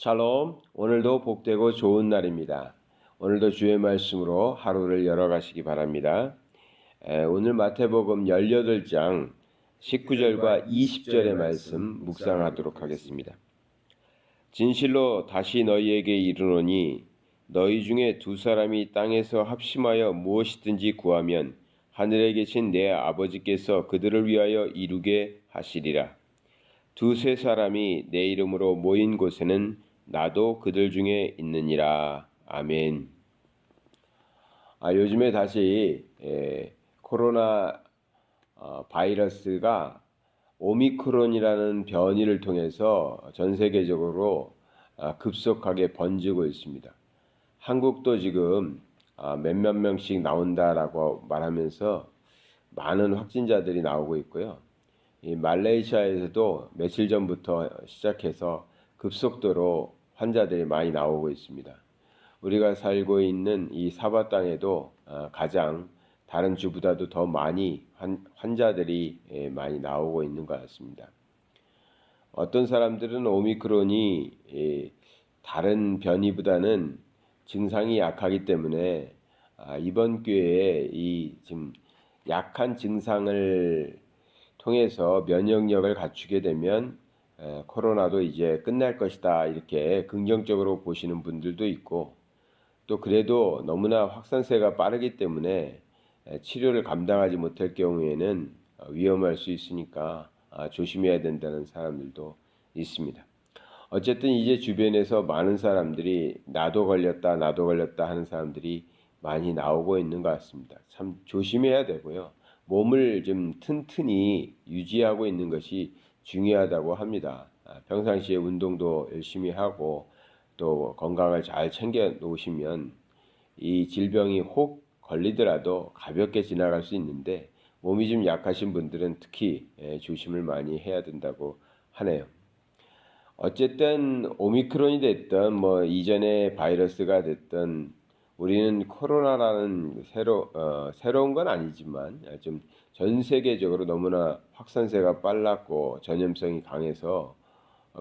샬롬, 오늘도 복되고 좋은 날입니다. 오늘도 주의 말씀으로 하루를 열어가시기 바랍니다. 오늘 마태복음 18장 19절과 20절의 말씀 묵상하도록 하겠습니다. 진실로 다시 너희에게 이르노니 너희 중에 두 사람이 땅에서 합심하여 무엇이든지 구하면 하늘에 계신 내 아버지께서 그들을 위하여 이루게 하시리라. 두세 사람이 내 이름으로 모인 곳에는 나도 그들 중에 있느니라. 아멘. 요즘에 다시 코로나 바이러스가 오미크론이라는 변이를 통해서 전 세계적으로 급속하게 번지고 있습니다. 한국도 지금 몇몇 명씩 나온다라고 말하면서 많은 확진자들이 나오고 있고요. 이 말레이시아에서도 며칠 전부터 시작해서 급속도로 환자들이 많이 나오고 있습니다. 우리가 살고 있는 이 사바 땅에도 가장 다른 주보다도 더 많이 환자들이 많이 나오고 있는 것 같습니다. 어떤 사람들은 오미크론이 다른 변이보다는 증상이 약하기 때문에 이번 기회에 이 지금 약한 증상을 통해서 면역력을 갖추게 되면 코로나도 이제 끝날 것이다 이렇게 긍정적으로 보시는 분들도 있고, 또 그래도 너무나 확산세가 빠르기 때문에 치료를 감당하지 못할 경우에는 위험할 수 있으니까 조심해야 된다는 사람들도 있습니다. 어쨌든 이제 주변에서 많은 사람들이 나도 걸렸다 하는 사람들이 많이 나오고 있는 것 같습니다. 참 조심해야 되고요. 몸을 좀 튼튼히 유지하고 있는 것이 중요하다고 합니다. 평상시에 운동도 열심히 하고 또 건강을 잘 챙겨 놓으시면 이 질병이 혹 걸리더라도 가볍게 지나갈 수 있는데, 몸이 좀 약하신 분들은 특히 조심을 많이 해야 된다고 하네요. 어쨌든 오미크론이 됐던 이전의 바이러스가 됐던 우리는 코로나라는 새로운 건 아니지만 좀 전 세계적으로 너무나 확산세가 빨랐고 전염성이 강해서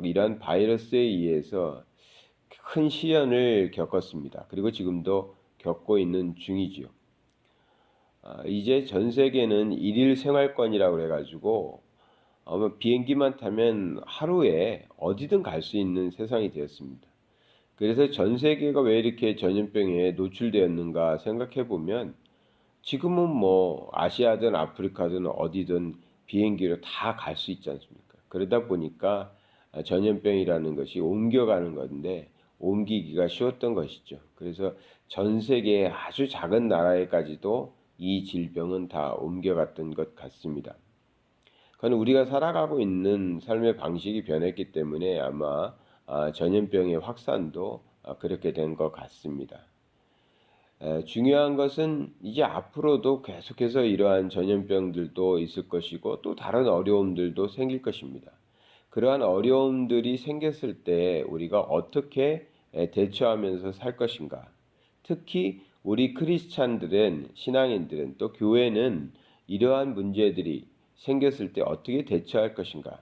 이러한 바이러스에 의해서 큰 시련을 겪었습니다. 그리고 지금도 겪고 있는 중이지요. 이제 전 세계는 일일 생활권이라고 그래가지고 비행기만 타면 하루에 어디든 갈 수 있는 세상이 되었습니다. 그래서 전 세계가 왜 이렇게 전염병에 노출되었는가 생각해 보면 지금은 아시아든 아프리카든 어디든 비행기로 다 갈 수 있지 않습니까? 그러다 보니까 전염병이라는 것이 옮겨가는 건데 옮기기가 쉬웠던 것이죠. 그래서 전 세계의 아주 작은 나라에까지도 이 질병은 다 옮겨갔던 것 같습니다. 그건 우리가 살아가고 있는 삶의 방식이 변했기 때문에 아마 전염병의 확산도 그렇게 된 것 같습니다. 중요한 것은 이제 앞으로도 계속해서 이러한 전염병들도 있을 것이고 또 다른 어려움들도 생길 것입니다. 그러한 어려움들이 생겼을 때 우리가 어떻게 대처하면서 살 것인가. 특히 우리 크리스찬들은, 신앙인들은, 또 교회는 이러한 문제들이 생겼을 때 어떻게 대처할 것인가.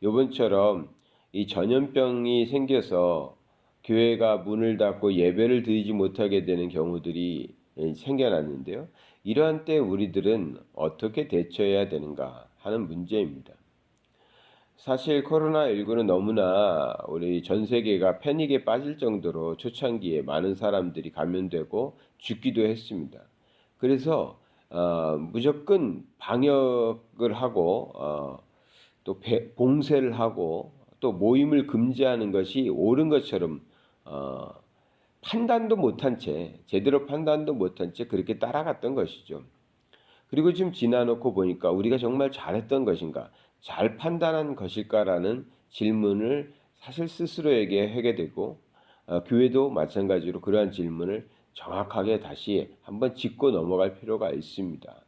요번처럼 이 전염병이 생겨서 교회가 문을 닫고 예배를 드리지 못하게 되는 경우들이 생겨났는데요. 이러한 때 우리들은 어떻게 대처해야 되는가 하는 문제입니다. 사실 코로나19는 너무나 우리 전 세계가 패닉에 빠질 정도로 초창기에 많은 사람들이 감염되고 죽기도 했습니다. 그래서 무조건 방역을 하고 또 봉쇄를 하고 또 모임을 금지하는 것이 옳은 것처럼 판단도 못한 채, 제대로 판단도 못한 채 그렇게 따라갔던 것이죠. 그리고 지금 지나놓고 보니까 우리가 정말 잘했던 것인가, 잘 판단한 것일까라는 질문을 사실 스스로에게 하게 되고, 교회도 마찬가지로 그러한 질문을 정확하게 다시 한번 짚고 넘어갈 필요가 있습니다.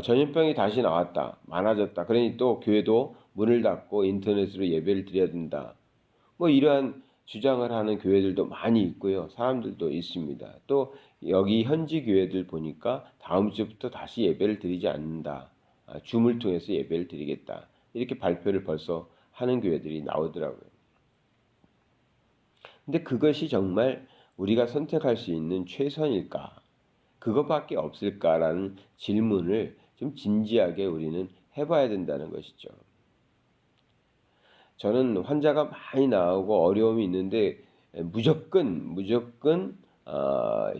전염병이 다시 나왔다, 많아졌다. 그러니 또 교회도 문을 닫고 인터넷으로 예배를 드려야 된다. 이러한 주장을 하는 교회들도 많이 있고요. 사람들도 있습니다. 또 여기 현지 교회들 보니까 다음 주부터 다시 예배를 드리지 않는다. 줌을 통해서 예배를 드리겠다. 이렇게 발표를 벌써 하는 교회들이 나오더라고요. 근데 그것이 정말 우리가 선택할 수 있는 최선일까? 그것밖에 없을까라는 질문을 좀 진지하게 우리는 해봐야 된다는 것이죠. 저는 환자가 많이 나오고 어려움이 있는데 무조건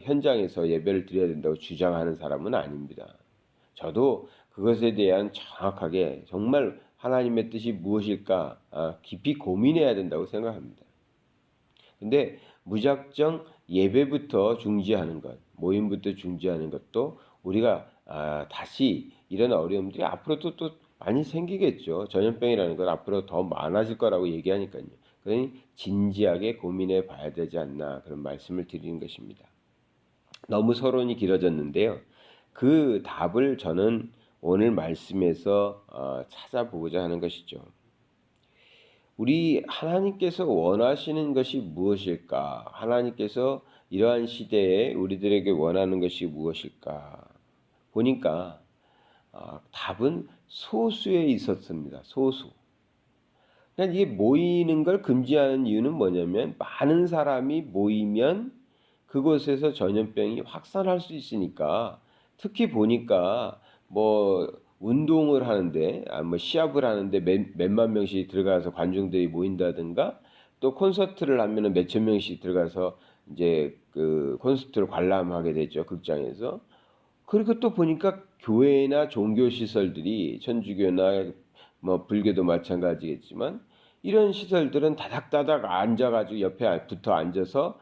현장에서 예배를 드려야 된다고 주장하는 사람은 아닙니다. 저도 그것에 대한 정확하게 정말 하나님의 뜻이 무엇일까 깊이 고민해야 된다고 생각합니다. 근데 무작정 예배부터 중지하는 것, 모임부터 중지하는 것도 우리가 다시 이런 어려움들이 앞으로도 또 많이 생기겠죠. 전염병이라는 건 앞으로 더 많아질 거라고 얘기하니까요. 그러니 진지하게 고민해 봐야 되지 않나 그런 말씀을 드리는 것입니다. 너무 서론이 길어졌는데요. 그 답을 저는 오늘 말씀에서 찾아보고자 하는 것이죠. 우리 하나님께서 원하시는 것이 무엇일까? 하나님께서 이러한 시대에 우리들에게 원하는 것이 무엇일까? 보니까 답은 소수에 있었습니다. 소수. 그러니까 이게 모이는 걸 금지하는 이유는 뭐냐면 많은 사람이 모이면 그곳에서 전염병이 확산할 수 있으니까 특히 보니까 뭐 운동을 하는데 뭐 시합을 하는데 몇만 명씩 들어가서 관중들이 모인다든가 또 콘서트를 하면은 몇천 명씩 들어가서 이제 그 콘서트를 관람하게 되죠 극장에서. 그리고 또 보니까 교회나 종교 시설들이 천주교나 뭐 불교도 마찬가지겠지만 이런 시설들은 다닥다닥 앉아가지고 옆에 붙어 앉아서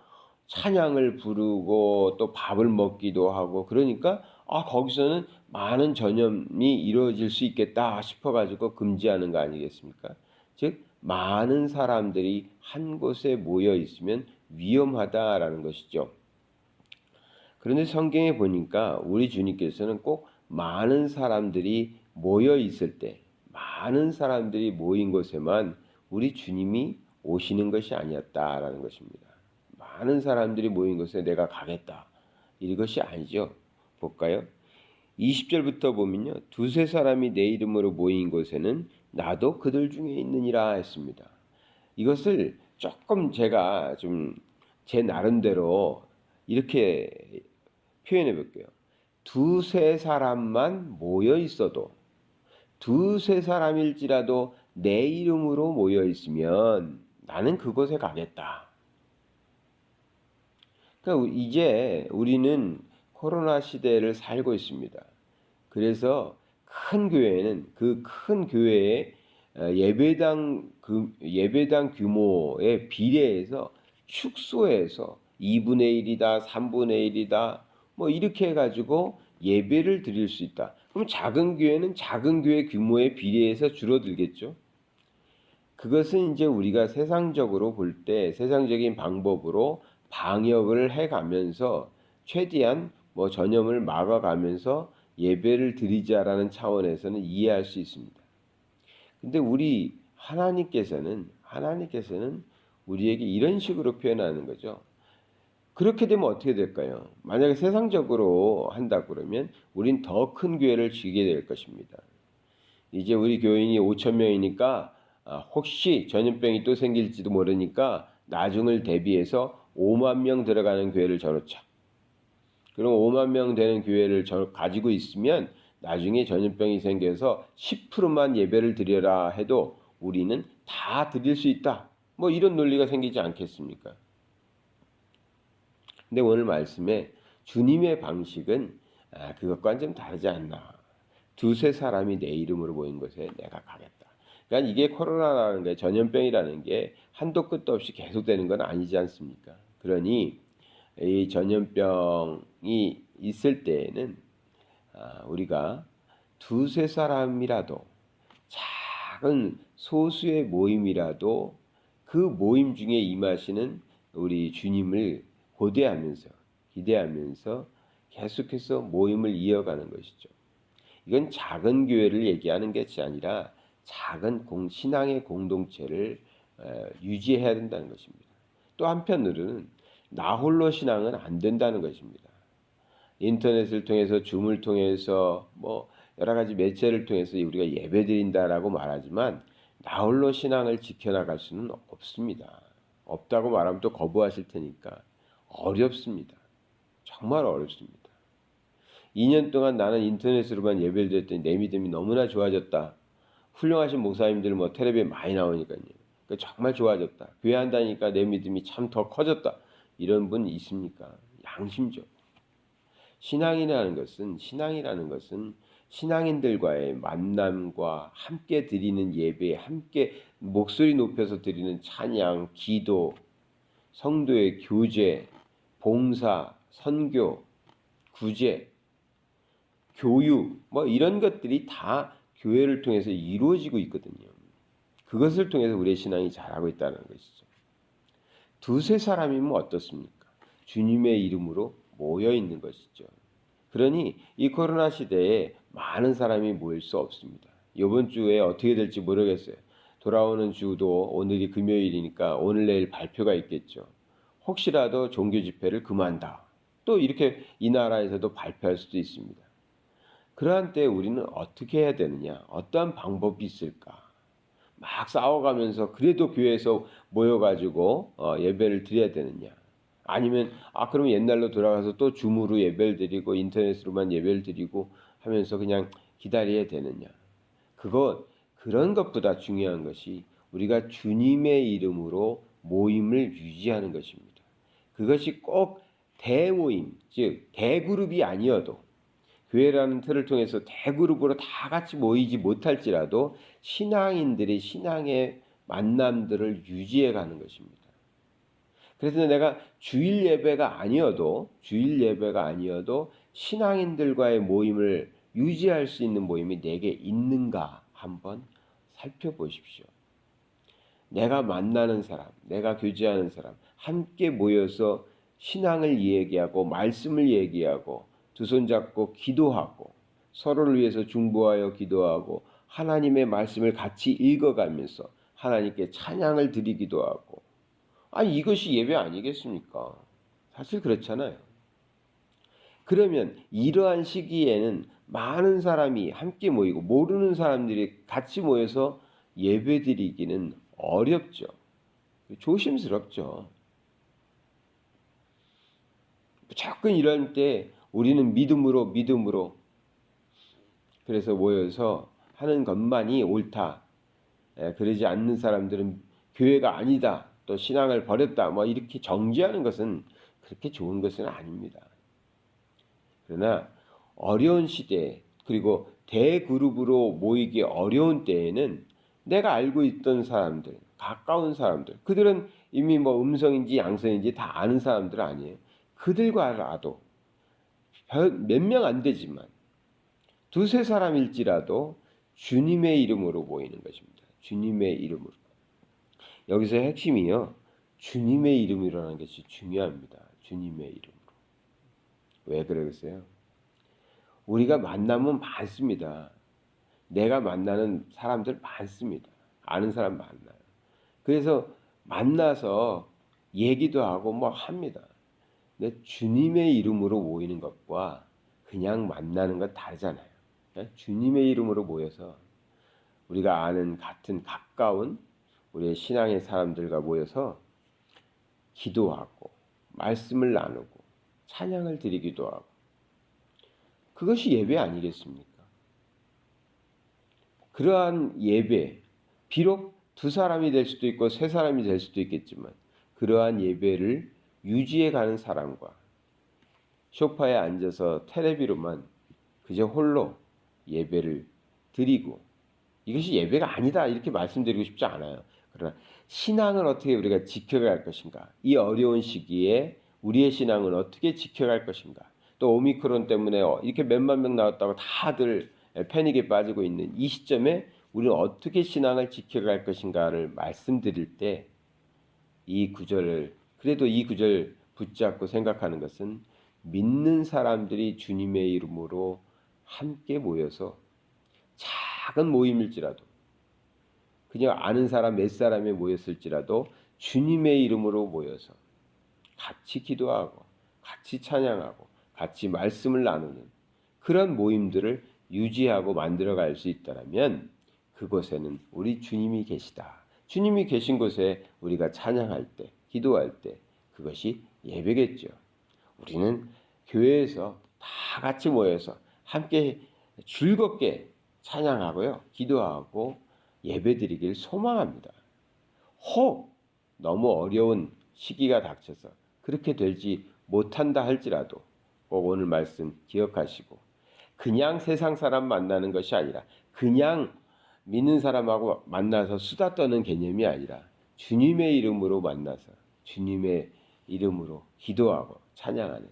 찬양을 부르고 또 밥을 먹기도 하고 그러니까 거기서는 많은 전염이 이루어질 수 있겠다 싶어가지고 금지하는 거 아니겠습니까? 즉 많은 사람들이 한 곳에 모여 있으면 위험하다라는 것이죠. 그런데 성경에 보니까 우리 주님께서는 꼭 많은 사람들이 모여 있을 때, 많은 사람들이 모인 곳에만 우리 주님이 오시는 것이 아니었다라는 것입니다. 많은 사람들이 모인 곳에 내가 가겠다. 이것이 아니죠. 볼까요? 20절부터 보면요. 두세 사람이 내 이름으로 모인 곳에는 나도 그들 중에 있느니라 했습니다. 이것을 조금 제가 좀 제 나름대로 이렇게 표현해 볼게요. 두세 사람만 모여 있어도 두세 사람일지라도 내 이름으로 모여 있으면 나는 그곳에 가겠다. 그러니까 이제 우리는 코로나 시대를 살고 있습니다. 그래서 큰 교회는 그 큰 교회의 예배당 규모에 비례해서 축소해서 2분의 1이다, 3분의 1이다, 뭐 이렇게 해가지고 예배를 드릴 수 있다. 그럼 작은 교회는 작은 교회 규모에 비례해서 줄어들겠죠. 그것은 이제 우리가 세상적으로 볼 때 세상적인 방법으로 방역을 해가면서 최대한 뭐 전염을 막아가면서 예배를 드리자라는 차원에서는 이해할 수 있습니다. 근데 우리 하나님께서는 우리에게 이런 식으로 표현하는 거죠. 그렇게 되면 어떻게 될까요? 만약에 세상적으로 한다 그러면 우린 더 큰 교회를 지게 될 것입니다. 이제 우리 교인이 5천 명이니까 혹시 전염병이 또 생길지도 모르니까 나중을 대비해서 5만 명 들어가는 교회를 저놓자. 그럼 5만 명 되는 교회를 가지고 있으면 나중에 전염병이 생겨서 10%만 예배를 드려라 해도 우리는 다 드릴 수 있다. 뭐 이런 논리가 생기지 않겠습니까? 근데 오늘 말씀에 주님의 방식은 그것과는 좀 다르지 않나. 두세 사람이 내 이름으로 모인 곳에 내가 가겠다. 그러니까 이게 코로나라는 게 전염병이라는 게 한도 끝도 없이 계속되는 건 아니지 않습니까? 그러니 이 전염병이 있을 때에는 우리가 두세 사람이라도 작은 소수의 모임이라도 그 모임 중에 임하시는 우리 주님을 고대하면서 기대하면서 계속해서 모임을 이어가는 것이죠. 이건 작은 교회를 얘기하는 것이 아니라 작은 신앙의 공동체를 유지해야 된다는 것입니다. 또 한편으로는 나 홀로 신앙은 안 된다는 것입니다. 인터넷을 통해서 줌을 통해서 뭐 여러 가지 매체를 통해서 우리가 예배드린다라고 말하지만 나 홀로 신앙을 지켜나갈 수는 없습니다. 없다고 말하면 또 거부하실 테니까 어렵습니다. 정말 어렵습니다. 2년 동안 나는 인터넷으로만 예배를 드렸더니 내 믿음이 너무나 좋아졌다. 훌륭하신 목사님들 뭐 텔레비에 많이 나오니까요. 그러니까 정말 좋아졌다. 교회 한다니까 내 믿음이 참 더 커졌다. 이런 분 있습니까? 양심적. 신앙이라는 것은 신앙인들과의 만남과 함께 드리는 예배, 함께 목소리 높여서 드리는 찬양, 기도, 성도의 교제, 봉사, 선교, 구제, 교육 뭐 이런 것들이 다 교회를 통해서 이루어지고 있거든요. 그것을 통해서 우리의 신앙이 자라고 있다는 것이죠. 두세 사람이면 어떻습니까? 주님의 이름으로 모여 있는 것이죠. 그러니 이 코로나 시대에 많은 사람이 모일 수 없습니다. 이번 주에 어떻게 될지 모르겠어요. 돌아오는 주도 오늘이 금요일이니까 오늘 내일 발표가 있겠죠. 혹시라도 종교 집회를 금한다. 또 이렇게 이 나라에서도 발표할 수도 있습니다. 그러한 때 우리는 어떻게 해야 되느냐? 어떠한 방법이 있을까? 막 싸워가면서 그래도 교회에서 모여가지고 예배를 드려야 되느냐? 아니면 그러면 옛날로 돌아가서 또 줌으로 예배를 드리고 인터넷으로만 예배를 드리고 하면서 그냥 기다려야 되느냐? 그런 것보다 중요한 것이 우리가 주님의 이름으로 모임을 유지하는 것입니다. 그것이 꼭 대모임, 즉 대그룹이 아니어도 교회라는 틀을 통해서 대그룹으로 다 같이 모이지 못할지라도 신앙인들의 신앙의 만남들을 유지해 가는 것입니다. 그래서 내가 주일 예배가 아니어도 신앙인들과의 모임을 유지할 수 있는 모임이 내게 있는가 한번 살펴보십시오. 내가 만나는 사람, 내가 교제하는 사람, 함께 모여서 신앙을 얘기하고 말씀을 얘기하고 두 손 잡고 기도하고 서로를 위해서 중보하여 기도하고 하나님의 말씀을 같이 읽어가면서 하나님께 찬양을 드리기도 하고 이것이 예배 아니겠습니까? 사실 그렇잖아요. 그러면 이러한 시기에는 많은 사람이 함께 모이고 모르는 사람들이 같이 모여서 예배 드리기는 어렵죠. 조심스럽죠. 무조건 이럴 때 우리는 믿음으로 그래서 모여서 하는 것만이 옳다. 그러지 않는 사람들은 교회가 아니다. 또 신앙을 버렸다. 뭐 이렇게 정죄하는 것은 그렇게 좋은 것은 아닙니다. 그러나 어려운 시대 그리고 대그룹으로 모이기 어려운 때에는 내가 알고 있던 사람들, 가까운 사람들, 그들은 이미 뭐 음성인지 양성인지 다 아는 사람들 아니에요. 그들과라도 몇 명 안 되지만 두세 사람일지라도 주님의 이름으로 모이는 것입니다. 주님의 이름으로. 여기서 핵심이요. 주님의 이름이라는 것이 중요합니다. 주님의 이름으로. 왜 그러겠어요? 우리가 만나면 많습니다. 내가 만나는 사람들 많습니다. 아는 사람 많아요. 그래서 만나서 얘기도 하고 뭐 합니다. 근데 주님의 이름으로 모이는 것과 그냥 만나는 건 다르잖아요. 주님의 이름으로 모여서 우리가 아는 같은 가까운 우리의 신앙의 사람들과 모여서 기도하고 말씀을 나누고 찬양을 드리기도 하고 그것이 예배 아니겠습니까? 그러한 예배, 비록 두 사람이 될 수도 있고 세 사람이 될 수도 있겠지만 그러한 예배를 유지해 가는 사람과 소파에 앉아서 텔레비로만 그저 홀로 예배를 드리고 이것이 예배가 아니다 이렇게 말씀드리고 싶지 않아요. 그러나 신앙을 어떻게 우리가 지켜갈 것인가? 이 어려운 시기에 우리의 신앙을 어떻게 지켜갈 것인가? 또 오미크론 때문에 이렇게 몇만 명 나왔다고 다들 패닉에 빠지고 있는 이 시점에 우리는 어떻게 신앙을 지켜갈 것인가를 말씀드릴 때 그래도 이 구절 붙잡고 생각하는 것은 믿는 사람들이 주님의 이름으로 함께 모여서 작은 모임일지라도 그냥 아는 사람 몇 사람이 모였을지라도 주님의 이름으로 모여서 같이 기도하고 같이 찬양하고 같이 말씀을 나누는 그런 모임들을 유지하고 만들어갈 수 있다면 그곳에는 우리 주님이 계시다. 주님이 계신 곳에 우리가 찬양할 때 기도할 때 그것이 예배겠죠. 우리는 교회에서 다 같이 모여서 함께 즐겁게 찬양하고요. 기도하고 예배드리길 소망합니다. 혹 너무 어려운 시기가 닥쳐서 그렇게 되지 못한다 할지라도 꼭 오늘 말씀 기억하시고 그냥 세상 사람 만나는 것이 아니라 그냥 믿는 사람하고 만나서 수다 떠는 개념이 아니라 주님의 이름으로 만나서 주님의 이름으로 기도하고 찬양하는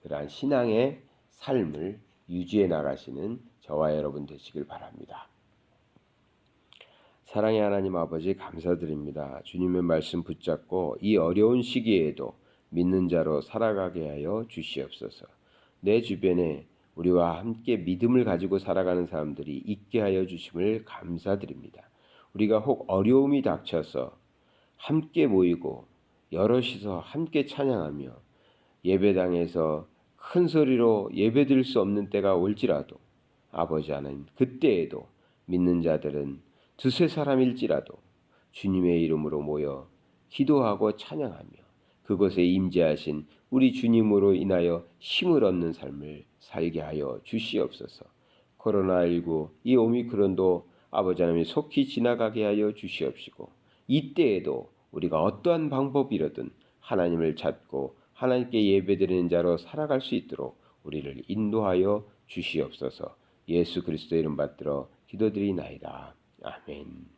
그러한 신앙의 삶을 유지해 나가시는 저와 여러분 되시길 바랍니다. 사랑의 하나님 아버지 감사드립니다. 주님의 말씀 붙잡고 이 어려운 시기에도 믿는 자로 살아가게 하여 주시옵소서. 내 주변에 우리와 함께 믿음을 가지고 살아가는 사람들이 있게 하여 주심을 감사드립니다. 우리가 혹 어려움이 닥쳐서 함께 모이고 여럿이서 함께 찬양하며 예배당에서 큰 소리로 예배드릴 수 없는 때가 올지라도 아버지 하나님 그때에도 믿는 자들은 두세 사람일지라도 주님의 이름으로 모여 기도하고 찬양하며 그곳에 임재하신 우리 주님으로 인하여 힘을 얻는 삶을 살게 하여 주시옵소서. 코로나19 이 오미크론도 아버지 하나님이 속히 지나가게 하여 주시옵시고 이때에도 우리가 어떠한 방법이라든 하나님을 찾고 하나님께 예배드리는 자로 살아갈 수 있도록 우리를 인도하여 주시옵소서. 예수 그리스도의 이름 받들어 기도드리나이다. 아멘.